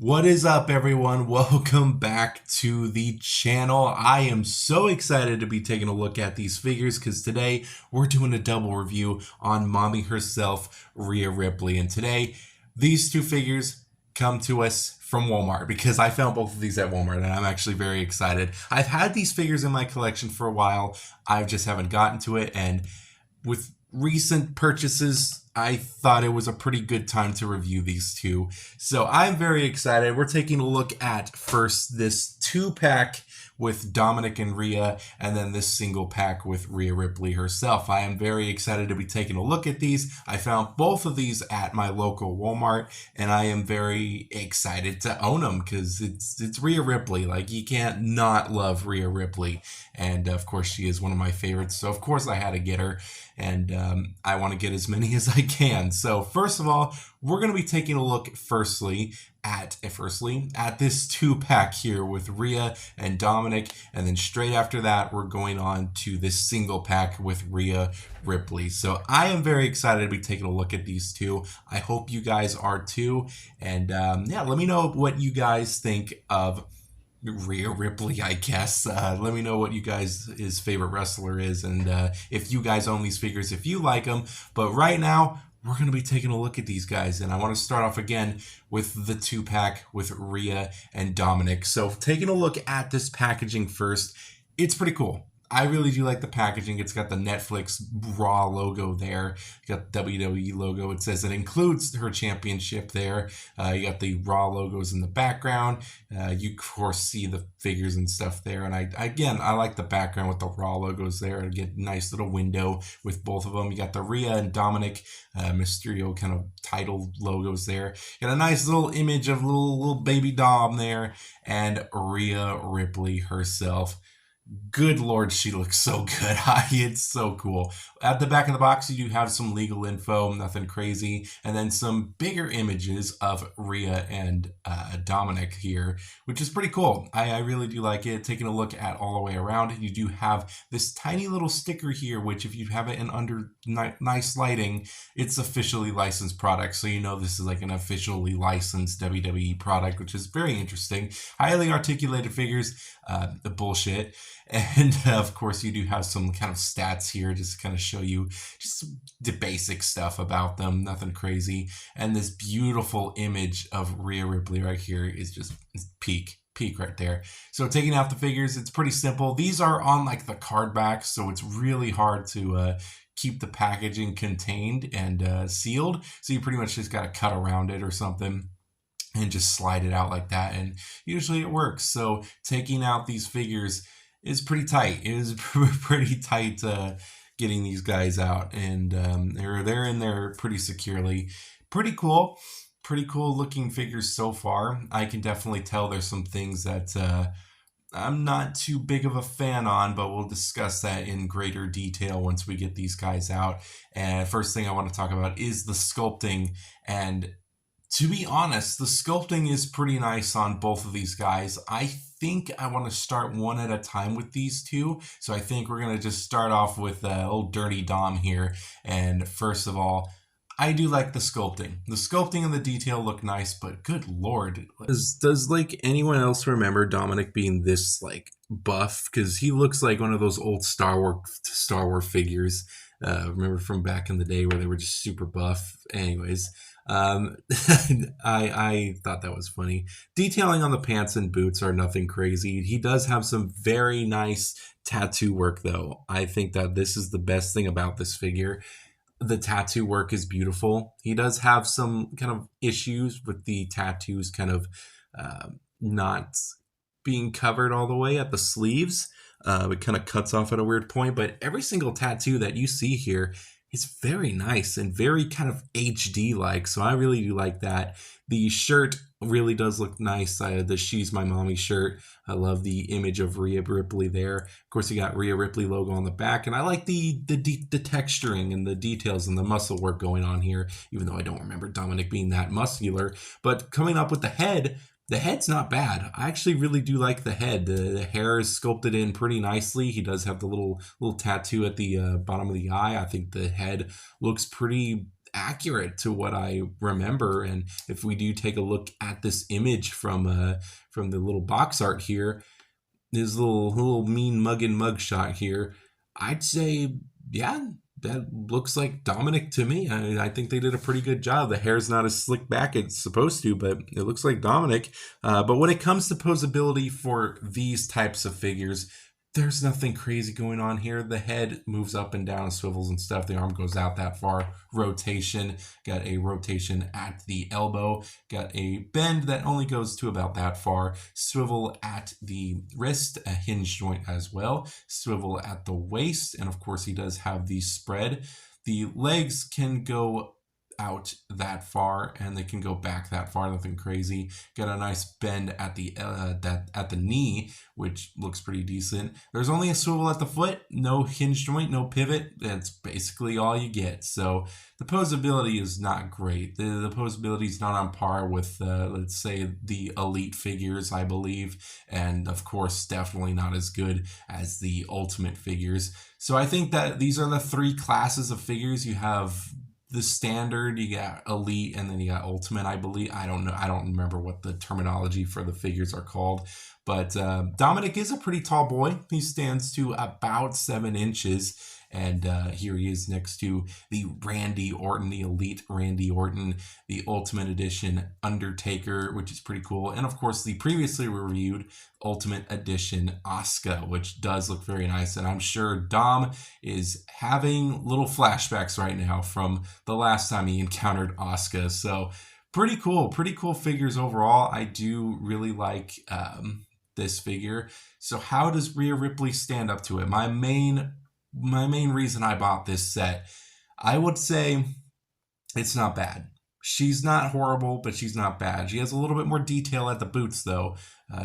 What is up, everyone? Welcome back to the channel. I am so excited to be taking a look at these figures because today we're doing a double review on mommy herself, Rhea Ripley. And today, these two figures come to us from Walmart because I found both of these at Walmart and I'm actually very excited. I've had these figures in my collection for a while. I just haven't gotten to it, and with recent purchases, I thought it was a pretty good time to review these two. So I'm very excited. We're taking a look at first this 2-pack with Dominic and Rhea, and then this single pack with Rhea Ripley herself. I am very excited to be taking a look at these. I found both of these at my local Walmart, and I am very excited to own them because it's Rhea Ripley. Like, you can't not love Rhea Ripley, and of course she is one of my favorites. So of course I had to get her, and I want to get as many as I can. So first of all, we're going to be taking a look firstly at this 2-pack here with Rhea and Dominic, and then straight after that we're going on to this single pack with Rhea Ripley. So I am very excited to be taking a look at these two. I hope you guys are too, and yeah, let me know what you guys think of Rhea Ripley, I guess. Let me know what you guys' favorite wrestler is, and if you guys own these figures, if you like them. But right now, we're going to be taking a look at these guys, and I want to start off again with the 2-pack with Rhea and Dominic. So taking a look at this packaging first, it's pretty cool. I really do like the packaging. It's got the Netflix Raw logo there. You got the WWE logo. It says it includes her championship there. You got the Raw logos in the background. You, of course, see the figures and stuff there. And I like the background with the Raw logos there. I get a nice little window with both of them. You got the Rhea and Dominic Mysterio kind of title logos there. You got a nice little image of little baby Dom there. And Rhea Ripley herself. Good Lord, she looks so good. It's so cool. At the back of the box, you do have some legal info, nothing crazy, and then some bigger images of Rhea and Dominic here, which is pretty cool. I really do like it. Taking a look at all the way around, you do have this tiny little sticker here, which if you have it in under nice lighting, it's officially licensed product. So you know this is like an officially licensed WWE product, which is very interesting. Highly articulated figures, the bullshit. And of course, you do have some kind of stats here just to kind of show you just the basic stuff about them, nothing crazy. And this beautiful image of Rhea Ripley right here is just peak right there. So taking out the figures, it's pretty simple. These are on like the card back, so it's really hard to keep the packaging contained and sealed. So you pretty much just got to cut around it or something and just slide it out like that, and usually it works. So taking out these figures is pretty tight. It is pretty tight getting these guys out, and they're in there pretty securely. Pretty cool looking figures so far. I can definitely tell there's some things that I'm not too big of a fan on, but we'll discuss that in greater detail once we get these guys out. And first thing I want to talk about is the sculpting, and to be honest, the sculpting is pretty nice on both of these guys. I think I want to start one at a time with these two. So I think we're going to just start off with old Dirty Dom here. And first of all, I do like the sculpting. The sculpting and the detail look nice, but good Lord. Does like anyone else remember Dominic being this like buff? Because he looks like one of those old Star Wars figures. Remember from back in the day where they were just super buff? Anyways. I thought that was funny. Detailing on the pants and boots are nothing crazy. He does have some very nice tattoo work though. I think that this is the best thing about this figure. The tattoo work is beautiful. He does have some kind of issues with the tattoos kind of not being covered all the way at the sleeves. It kind of cuts off at a weird point, but every single tattoo that you see here is very nice and very kind of HD-like, so I really do like that. The shirt really does look nice. The She's My Mommy shirt. I love the image of Rhea Ripley there. Of course, you got Rhea Ripley logo on the back, and I like the texturing and the details and the muscle work going on here, even though I don't remember Dominic being that muscular. But coming up with the head's not bad. I actually really do like the head. The hair is sculpted in pretty nicely. He does have the little tattoo at the bottom of the eye. I think the head looks pretty accurate to what I remember. And if we do take a look at this image from the little box art here, this little mean mugging mug shot here, I'd say, yeah, that looks like Dominic to me. I think they did a pretty good job. The hair's not as slicked back as it's supposed to, but it looks like Dominic. But when it comes to posability for these types of figures, there's nothing crazy going on here. The head moves up and down, swivels and stuff. The arm goes out that far. Rotation. Got a rotation at the elbow. Got a bend that only goes to about that far. Swivel at the wrist. A hinge joint as well. Swivel at the waist. And of course he does have the spread. The legs can go out that far and they can go back that far, nothing crazy. Got a nice bend at the at the knee, which looks pretty decent. There's only a swivel at the foot, no hinge joint, no pivot. That's basically all you get. So the posability is not great. The posability is not on par with let's say the elite figures, I believe, and of course definitely not as good as the ultimate figures. So I think that these are the three classes of figures. You have the standard, you got elite, and then you got ultimate, I believe. I don't know. I don't remember what the terminology for the figures are called. But Dominic is a pretty tall boy. He stands to about 7 inches. And here he is next to the Randy Orton, the elite Randy Orton, the Ultimate Edition Undertaker, which is pretty cool. And of course, the previously reviewed Ultimate Edition Asuka, which does look very nice. And I'm sure Dom is having little flashbacks right now from the last time he encountered Asuka. So pretty cool figures overall. I do really like this figure. So how does Rhea Ripley stand up to it? My main reason I bought this set, I would say it's not bad. She's not horrible, but she's not bad. She has a little bit more detail at the boots, though.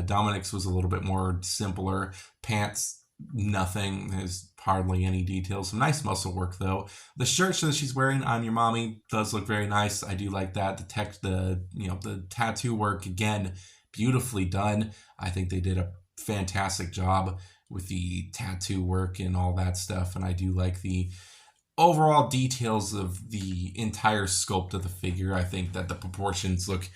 Dominic's was a little bit more simpler. Pants, nothing. There's hardly any detail. Some nice muscle work, though. The shirt that she's wearing on your mommy does look very nice. I do like that. The tattoo work, again, beautifully done. I think they did a fantastic job with the tattoo work and all that stuff. And I do like the overall details of the entire sculpt of the figure. I think that the proportions look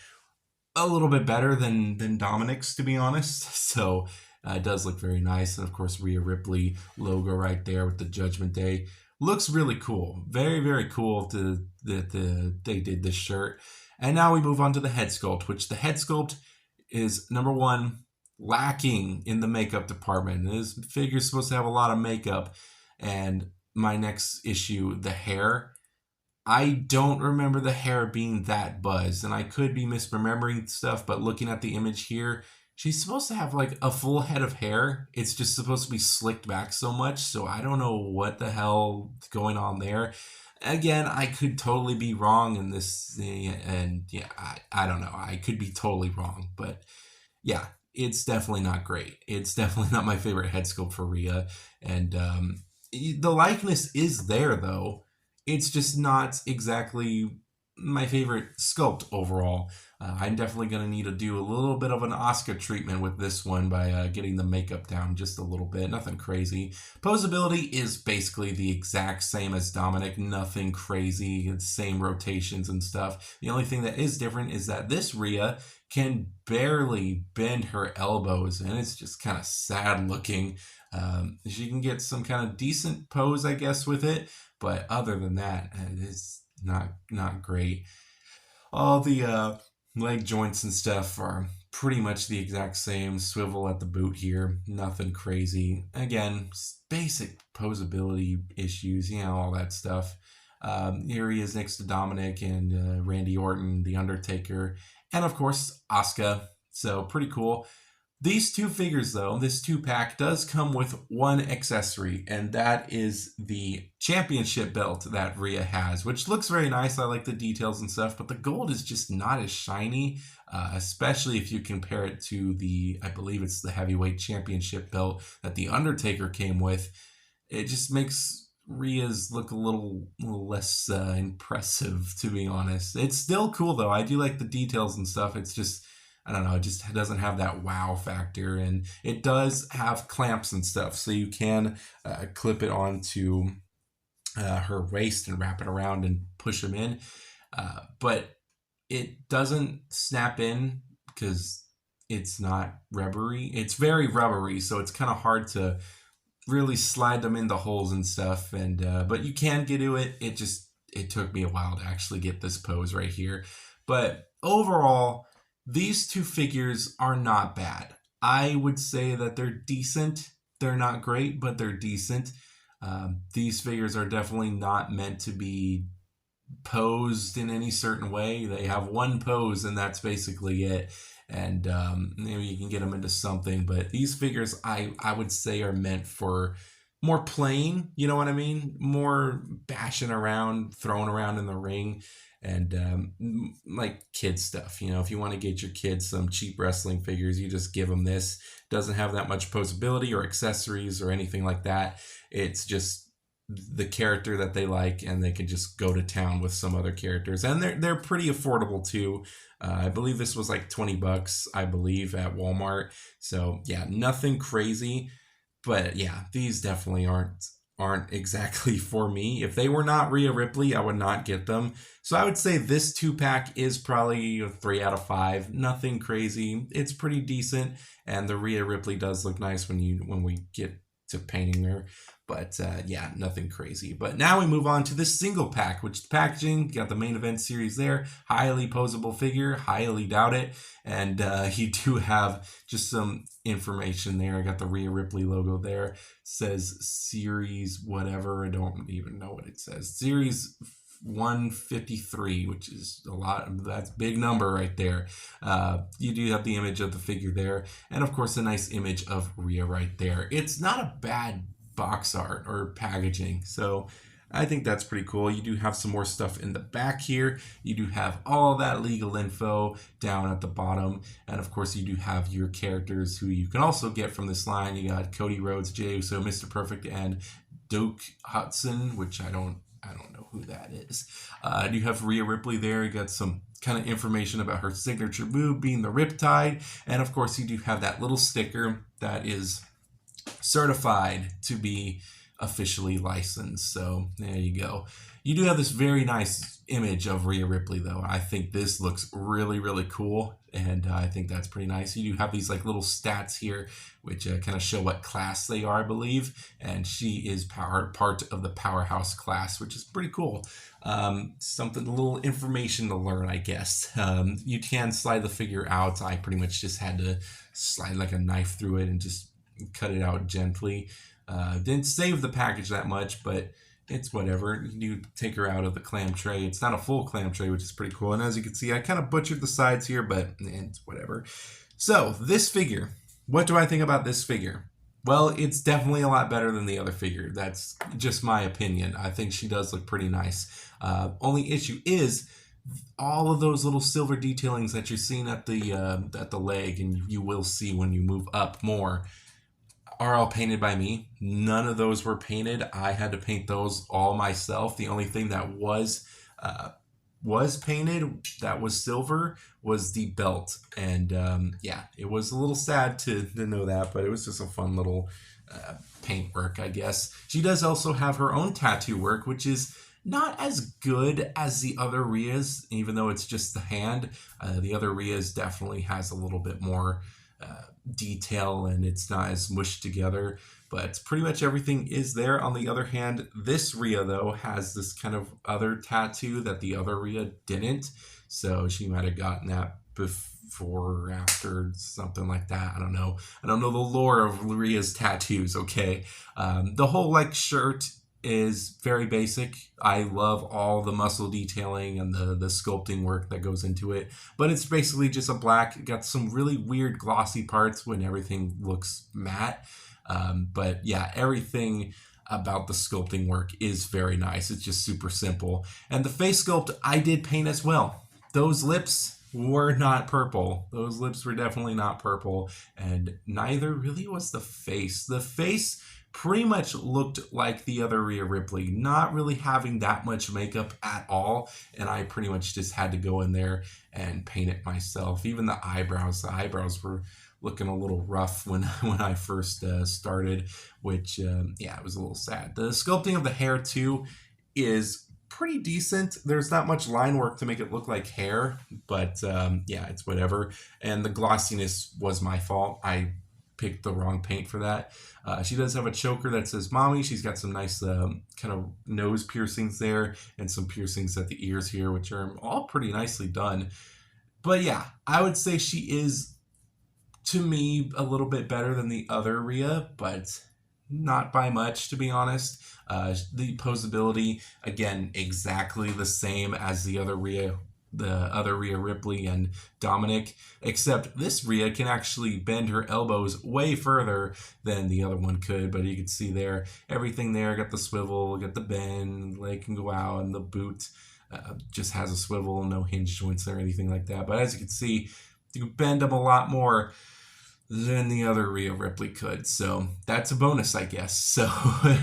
a little bit better than Dominic's, to be honest. So it does look very nice. And of course, Rhea Ripley logo right there with the Judgment Day. Looks really cool. Very, very cool that they did this shirt. And now we move on to the head sculpt, which the head sculpt is, number one, lacking in the makeup department. This figure's supposed to have a lot of makeup. And my next issue, the hair. I don't remember the hair being that buzzed, and I could be misremembering stuff, but looking at the image here, she's supposed to have like a full head of hair. It's just supposed to be slicked back so much, so I don't know what the hell is going on there. Again, I could totally be wrong in this, and yeah, I don't know. I could be totally wrong, but yeah, it's definitely not great. It's definitely not my favorite head sculpt for Rhea. And the likeness is there, though. It's just not exactly my favorite sculpt overall. I'm definitely going to need to do a little bit of an Asuka treatment with this one by getting the makeup down just a little bit. Nothing crazy. Posability is basically the exact same as Dominic. Nothing crazy. Same rotations and stuff. The only thing that is different is that this Rhea can barely bend her elbows, and it's just kind of sad looking. She can get some kind of decent pose, I guess, with it, but other than that, it's not great. All the leg joints and stuff are pretty much the exact same. Swivel at the boot here, nothing crazy. Again, basic posability issues, all that stuff. Here he is next to Dominic and Randy Orton, The Undertaker, and of course, Asuka. So pretty cool. These two figures, though, this 2-pack does come with one accessory, and that is the championship belt that Rhea has, which looks very nice. I like the details and stuff, but the gold is just not as shiny, especially if you compare it to I believe it's the heavyweight championship belt that The Undertaker came with. It just makes Rhea's look a little less impressive, to be honest. It's still cool, though. I do like the details and stuff. It's just, I don't know, it just doesn't have that wow factor. And it does have clamps and stuff, so you can clip it onto her waist and wrap it around and push them in. But it doesn't snap in because it's not rubbery. It's very rubbery, so it's kind of hard to really slide them in the holes and stuff. And but you can get to it. It took me a while to actually get this pose right here. But overall, these two figures are not bad. I would say that they're decent. They're not great, but they're decent. These figures are definitely not meant to be posed in any certain way. They have one pose, and that's basically it. And maybe you can get them into something, but these figures, I would say, are meant for more playing. You know what I mean? More bashing around, throwing around in the ring, and like kid stuff. You know, if you want to get your kids some cheap wrestling figures, you just give them this. Doesn't have that much posability or accessories or anything like that. It's just the character that they like, and they can just go to town with some other characters, and they're pretty affordable too. I believe this was like $20, I believe, at Walmart. So yeah, nothing crazy, but yeah, these definitely aren't exactly for me. If they were not Rhea Ripley, I would not get them. So I would say this 2-pack is probably a 3 out of 5. Nothing crazy. It's pretty decent, and the Rhea Ripley does look nice when we get to painting her. But yeah, nothing crazy. But now we move on to the single pack, which the packaging, got the main event series there. Highly posable figure, highly doubt it. And you do have just some information there. I got the Rhea Ripley logo there. It says series whatever. I don't even know what it says. Series 153, which is a lot. That's a big number right there. You do have the image of the figure there. And of course, a nice image of Rhea right there. It's not a bad box art or packaging, so I think that's pretty cool. You do have some more stuff in the back here. You do have all that legal info down at the bottom, and of course you do have your characters who you can also get from this line. You got Cody Rhodes, Jey Uso, Mr. Perfect, and Duke Hudson, which I don't know who that is. You have Rhea Ripley there. You got some kind of information about her signature move being the Riptide, and of course you do have that little sticker that is certified to be officially licensed. So there you go. You do have this very nice image of Rhea Ripley, though. I think this looks really, really cool, and I think that's pretty nice. You do have these like little stats here, which kind of show what class they are, I believe, and she is part of the powerhouse class, which is pretty cool. Something, a little information to learn, I guess. You can slide the figure out. I pretty much just had to slide like a knife through it and just cut it out gently. Didn't save the package that much, but it's whatever. You take her out of the clam tray. It's not a full clam tray, which is pretty cool. And as you can see, I kind of butchered the sides here, but it's whatever. So this figure, what do I think about this figure? Well, it's definitely a lot better than the other figure. That's just my opinion. I think she does look pretty nice. Only issue is all of those little silver detailings that you're seeing at the leg, and you will see when you move up more, are all painted by me. None of those were painted. I had to paint those all myself. The only thing that was painted that was silver was the belt, and yeah, it was a little sad to know that, but it was just a fun little paint work, I guess. She does also have her own tattoo work, which is not as good as the other Rheas, even though it's just the hand. The other Rheas definitely has a little bit more detail, and it's not as mushed together, but pretty much everything is there. On the other hand, this Rhea, though, has this kind of other tattoo that the other Rhea didn't, so she might have gotten that before or after, something like that. I don't know the lore of Rhea's tattoos. Okay. The whole like shirt is very basic. I love all the muscle detailing and the sculpting work that goes into it, but it's basically just a black. It got some really weird glossy parts when everything looks matte, but yeah, everything about the sculpting work is very nice. It's just super simple, and the face sculpt I did paint as well. Those lips were not purple. Those lips were definitely not purple, and neither really was the face. The face pretty much looked like the other Rhea Ripley, not really having that much makeup at all, and I pretty much just had to go in there and paint it myself. Even the eyebrows were looking a little rough when I first started, which yeah, it was a little sad. The sculpting of the hair too is pretty decent. There's not much line work to make it look like hair, but yeah, it's whatever. And the glossiness was my fault. I picked the wrong paint for that. She does have a choker that says mommy. She's got some nice kind of nose piercings there and some piercings at the ears here, which are all pretty nicely done. But yeah, I would say she is, to me, a little bit better than the other Rhea, but not by much, to be honest. The posability, again, exactly the same as the other Rhea Ripley and Dominic, except this Rhea can actually bend her elbows way further than the other one could. But you can see there, everything there, got the swivel, got the bend, leg can go out, and the boot just has a swivel, no hinge joints or anything like that. But as you can see, you can bend them a lot more than the other Rhea Ripley could. So that's a bonus, I guess. So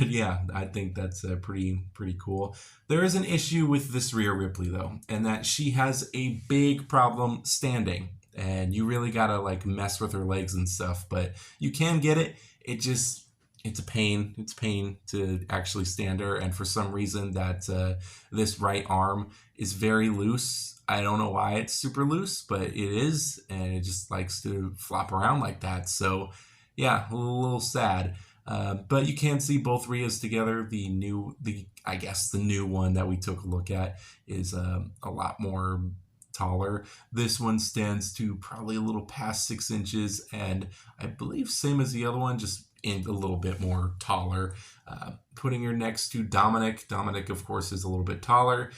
yeah, I think that's pretty cool. There is an issue with this Rhea Ripley though, and that she has a big problem standing, and you really gotta like mess with her legs and stuff, but you can get it. It's a pain. It's a pain to actually stand her, and for some reason that this right arm is very loose. I don't know why it's super loose, but it is, and it just likes to flop around like that. So yeah, a little sad. But you can see both Rheas together. I guess the new one that we took a look at is a lot more taller. This one stands to probably a little past 6 inches, and I believe same as the other one, just in a little bit more taller. Putting her next to Dominic. Dominic, of course, is a little bit taller.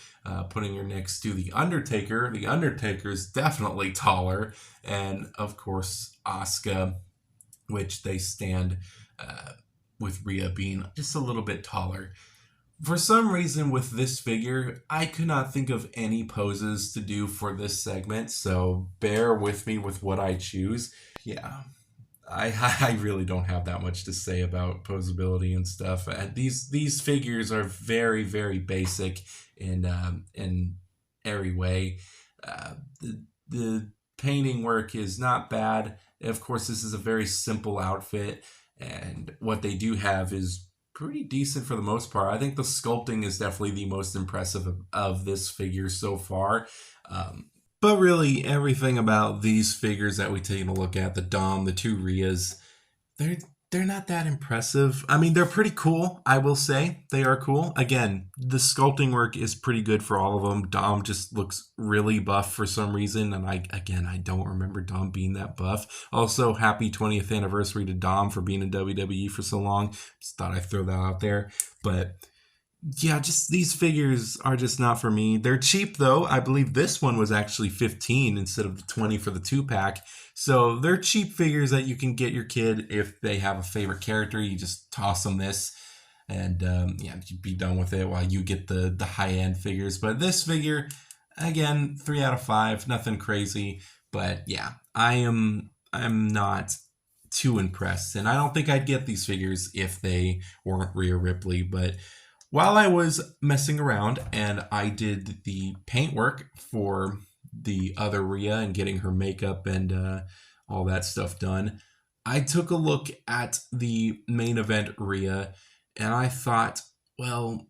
Putting her next to The Undertaker. The Undertaker is definitely taller. And, of course, Asuka, which they stand with Rhea being just a little bit taller. For some reason with this figure, I could not think of any poses to do for this segment, so bear with me with what I choose. Yeah. I really don't have that much to say about posability and stuff. These figures are very, very basic in every way. The painting work is not bad. Of course, this is a very simple outfit, and what they do have is pretty decent for the most part. I think the sculpting is definitely the most impressive of this figure so far. But really, everything about these figures that we take a look at, the Dom, the two Rheas, they're not that impressive. I mean, they're pretty cool, I will say. They are cool. Again, the sculpting work is pretty good for all of them. Dom just looks really buff for some reason, and I don't remember Dom being that buff. Also, happy 20th anniversary to Dom for being in WWE for so long. Just thought I'd throw that out there. But yeah, just these figures are just not for me. They're cheap though. I believe this one was actually 15 instead of the 20 for the 2-pack. So they're cheap figures that you can get your kid if they have a favorite character. You just toss them this and yeah, you'd be done with it while you get the high-end figures. But this figure, again, 3 out of 5, nothing crazy. But yeah, I'm not too impressed. And I don't think I'd get these figures if they weren't Rhea Ripley. But while I was messing around and I did the paint work for the other Rhea and getting her makeup and all that stuff done, I took a look at the main event Rhea, and I thought, well,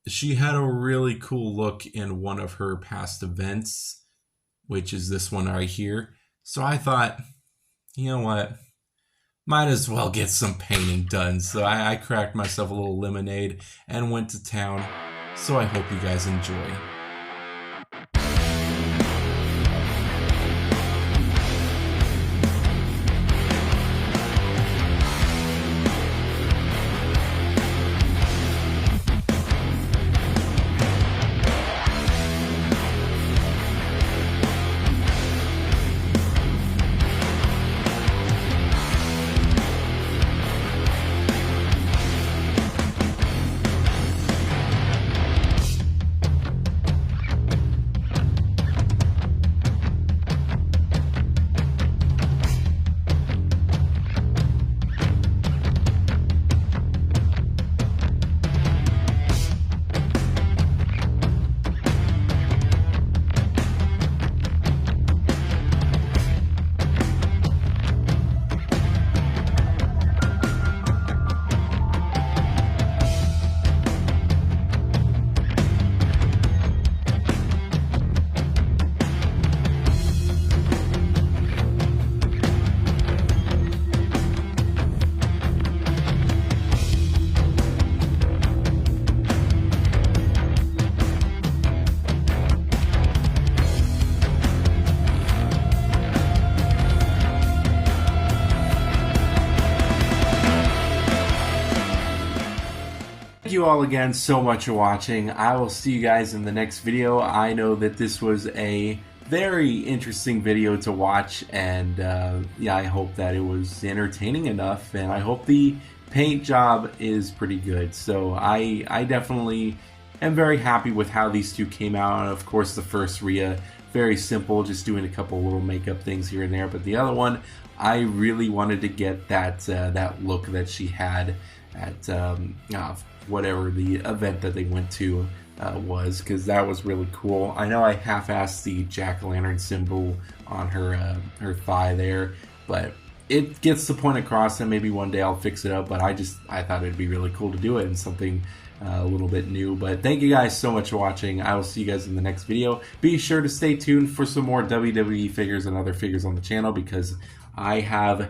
she had a really cool look in one of her past events, which is this one right here. So I thought, you know what? Might as well get some painting done. So I cracked myself a little lemonade and went to town. So I hope you guys enjoy. you all again so much for watching. I will see you guys in the next video. I know that this was a very interesting video to watch, and yeah, I hope that it was entertaining enough, and I hope the paint job is pretty good. So I definitely am very happy with how these two came out. Of course, the first Rhea, very simple, just doing a couple little makeup things here and there, but the other one, I really wanted to get that that look that she had at whatever the event that they went to was, because that was really cool. I know I half-assed the jack-o'-lantern symbol on her her thigh there, but it gets the point across, and maybe one day I'll fix it up. But I thought it'd be really cool to do it, and something a little bit new. But thank you guys so much for watching. I will see you guys in the next video. Be sure to stay tuned for some more WWE figures and other figures on the channel, because I have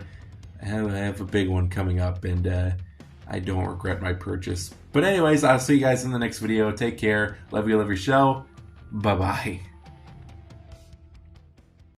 a big one coming up, and I don't regret my purchase. But anyways, I'll see you guys in the next video. Take care. Love you, love your show. Bye-bye.